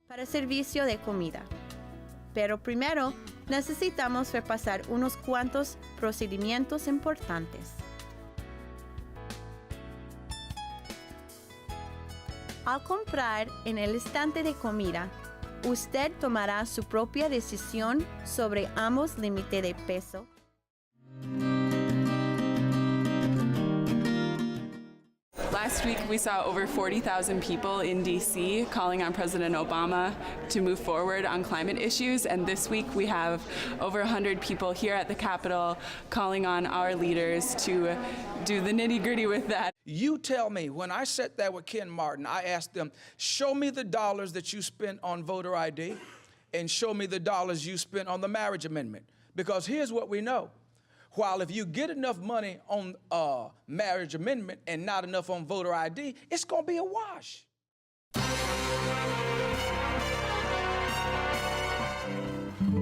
Para servicio de comida. Pero primero, necesitamos repasar unos cuantos procedimientos importantes. Al comprar en el estante de comida, usted tomará su propia decisión sobre ambos límites de peso. Last week, we saw over 40,000 people in D.C. calling on President Obama to move forward on climate issues, and this week we have over 100 people here at the Capitol calling on our leaders to do the nitty-gritty with that. You tell me, when I sat there with Ken Martin, I asked them, show me the dollars that you spent on voter ID and show me the dollars you spent on the marriage amendment. Because here's what we know. While if you get enough money on marriage amendment and not enough on voter ID, it's going to be a wash.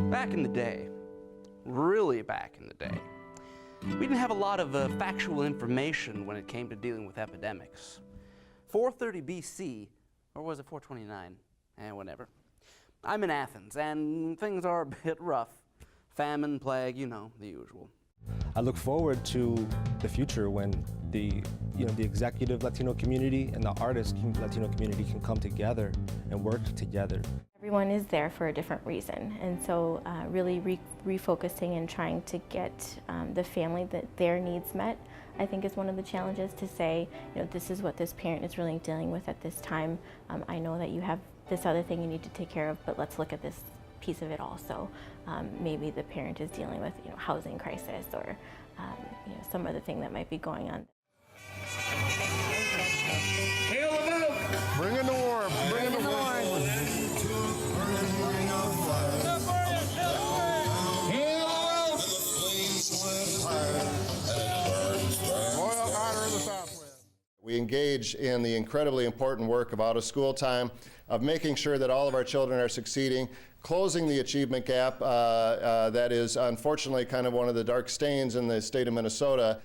Back in the day, really back in the day, we didn't have a lot of factual information when it came to dealing with epidemics. 430 BC, or was it 429? Whatever. I'm in Athens, and things are a bit rough. Famine, plague, you know, the usual. I look forward to the future when the executive Latino community and the artist Latino community can come together and work together. Everyone is there for a different reason, and so really refocusing and trying to get the family their needs met, I think is one of the challenges, to say, this is what this parent is really dealing with at this time. I know that you have this other thing you need to take care of, but let's look at this piece of it also. Maybe the parent is dealing with housing crisis or some other thing that might be going on. Hail the vote! Bring in the warmth! Bring in the warmth! Hail the vote! Royal honor of the Southwest. We engage in the incredibly important work of out-of-school time, of making sure that all of our children are succeeding, closing the achievement gap that is unfortunately kind of one of the dark stains in the state of Minnesota.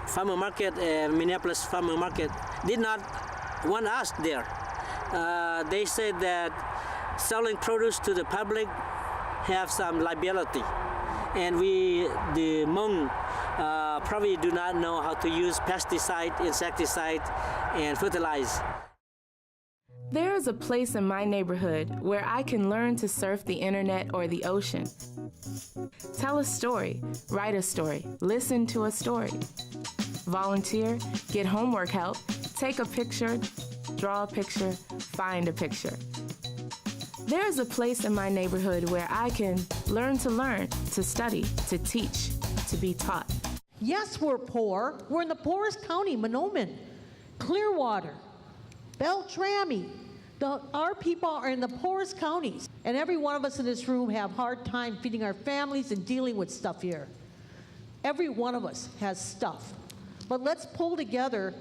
Farmer market, Minneapolis farmer market, did not want us there. They said that selling produce to the public have some liability, and the Hmong probably do not know how to use pesticide, insecticide, and fertilize. There is a place in my neighborhood where I can learn to surf the internet or the ocean. Tell a story, write a story, listen to a story. Volunteer, get homework help, take a picture, draw a picture, find a picture. There is a place in my neighborhood where I can learn, to study, to teach, to be taught. Yes, we're poor. We're in the poorest county, Monoman, Clearwater, Beltrami. Our people are in the poorest counties, and every one of us in this room have a hard time feeding our families and dealing with stuff here. Every one of us has stuff. But let's pull together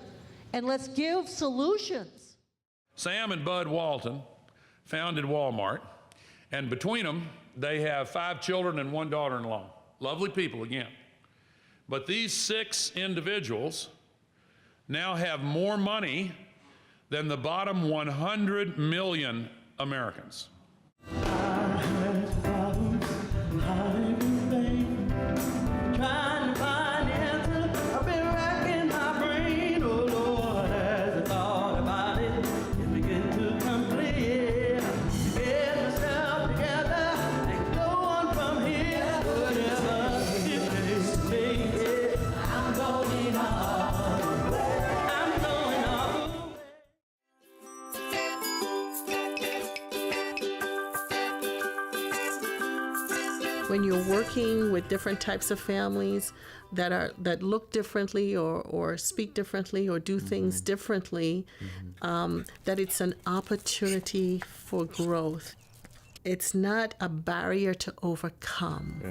and let's give solutions. Sam and Bud Walton founded Walmart, and between them, they have 5 children and 1 daughter-in-law. Lovely people again. But these 6 individuals now have more money than the bottom 100 million Americans. when you're working with different types of families that look differently or speak differently or do things differently, that it's an opportunity for growth. It's not a barrier to overcome.